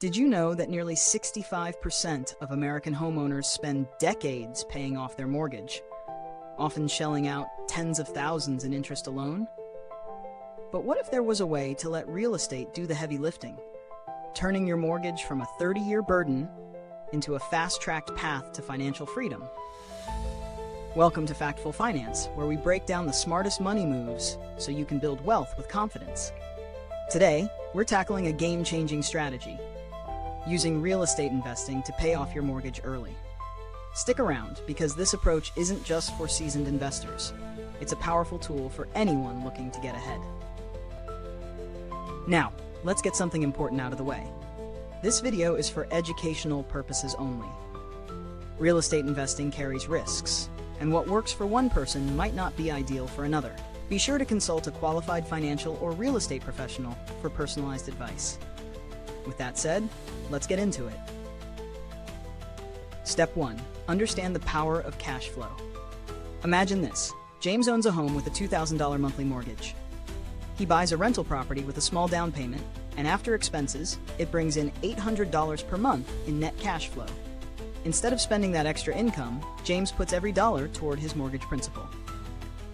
Did you know that nearly 65% of American homeowners spend decades paying off their mortgage, often shelling out tens of thousands in interest alone? But what if there was a way to let real estate do the heavy lifting, turning your mortgage from a 30-year burden into a fast-tracked path to financial freedom? Welcome to Factful Finance, where we break down the smartest money moves so you can build wealth with confidence. Today, we're tackling a game-changing strategy, using real estate investing to pay off your mortgage early. Stick around, because this approach isn't just for seasoned investors. It's a powerful tool for anyone looking to get ahead. Now, let's get something important out of the way. This video is for educational purposes only. Real estate investing carries risks, and what works for one person might not be ideal for another. Be sure to consult a qualified financial or real estate professional for personalized advice. With that said, let's get into it. Step 1. Understand the power of cash flow. Imagine this. James owns a home with a $2,000 monthly mortgage. He buys a rental property with a small down payment, and after expenses, it brings in $800 per month in net cash flow. Instead of spending that extra income, James puts every dollar toward his mortgage principal.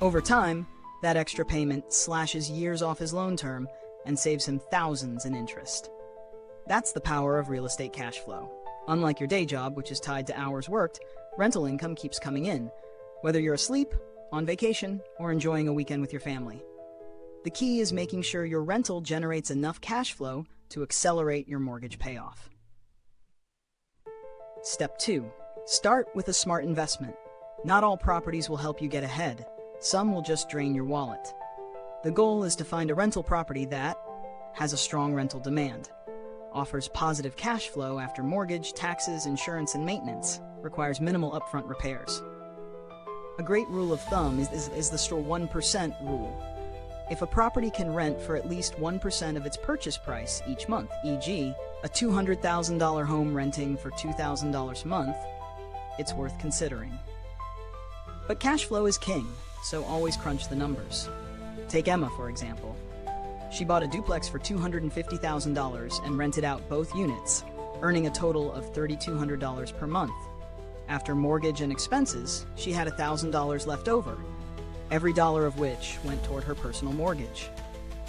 Over time, that extra payment slashes years off his loan term and saves him thousands in interest. That's the power of real estate cash flow. Unlike your day job, which is tied to hours worked, rental income keeps coming in, whether you're asleep, on vacation, or enjoying a weekend with your family. The key is making sure your rental generates enough cash flow to accelerate your mortgage payoff. Step 2. Start with a smart investment. Not all properties will help you get ahead. Some will just drain your wallet. The goal is to find a rental property that has a strong rental demand, offers positive cash flow after mortgage, taxes, insurance, and maintenance, requires minimal upfront repairs. A great rule of thumb is the 1% rule. If a property can rent for at least 1% of its purchase price each month, e.g., a $200,000 home renting for $2,000 a month, it's worth considering. But cash flow is king, so always crunch the numbers. Take Emma, for example. She bought a duplex for $250,000 and rented out both units, earning a total of $3,200 per month. After mortgage and expenses, she had $1,000 left over, every dollar of which went toward her personal mortgage.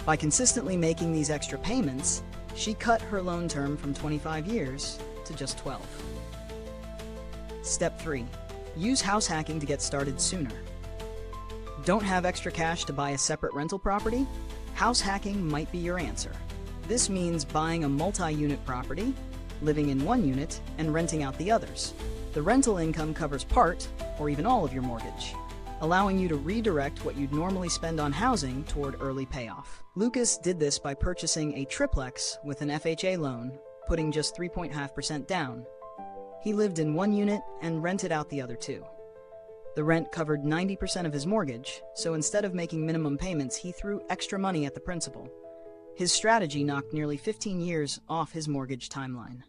By consistently making these extra payments, she cut her loan term from 25 years to just 12. Step 3. Use house hacking to get started sooner. Don't have extra cash to buy a separate rental property? House hacking might be your answer. This means buying a multi-unit property, living in one unit, and renting out the others. The rental income covers part, or even all of your mortgage, allowing you to redirect what you'd normally spend on housing toward early payoff. Lucas did this by purchasing a triplex with an FHA loan, putting just 3.5% down. He lived in one unit and rented out the other two. The rent covered 90% of his mortgage, so instead of making minimum payments, he threw extra money at the principal. His strategy knocked nearly 15 years off his mortgage timeline.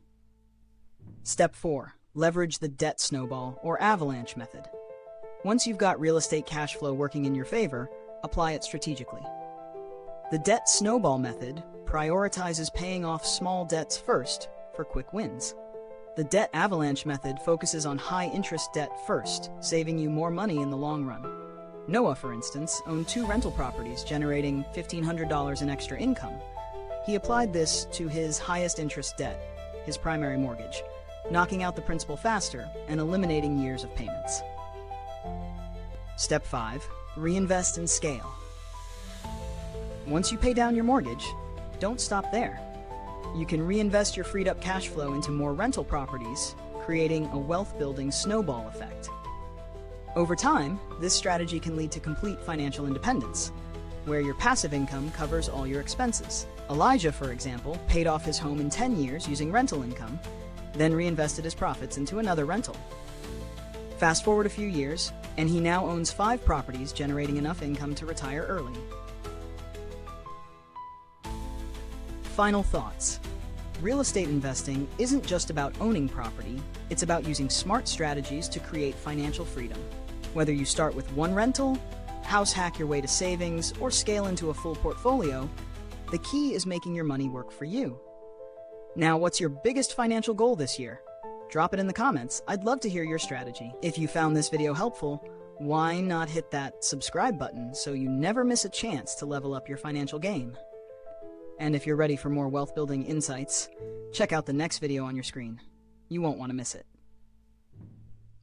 Step 4. Leverage the debt snowball or avalanche method. Once you've got real estate cash flow working in your favor, apply it strategically. The debt snowball method prioritizes paying off small debts first for quick wins. The debt avalanche method focuses on high-interest debt first, saving you more money in the long run. Noah, for instance, owned 2 rental properties, generating $1,500 in extra income. He applied this to his highest interest debt, his primary mortgage, knocking out the principal faster and eliminating years of payments. Step 5. Reinvest and scale. Once you pay down your mortgage, don't stop there. You can reinvest your freed up cash flow into more rental properties, creating a wealth-building snowball effect. Over time, this strategy can lead to complete financial independence, where your passive income covers all your expenses. Elijah, for example, paid off his home in 10 years using rental income, then reinvested his profits into another rental. Fast forward a few years, and he now owns 5 properties, generating enough income to retire early. Final thoughts. Real estate investing isn't just about owning property, it's about using smart strategies to create financial freedom. Whether you start with one rental, house hack your way to savings, or scale into a full portfolio, the key is making your money work for you. Now, what's your biggest financial goal this year? Drop it in the comments. I'd love to hear your strategy. If you found this video helpful, why not hit that subscribe button so you never miss a chance to level up your financial game? And if you're ready for more wealth building insights, check out the next video on your screen. You won't want to miss it.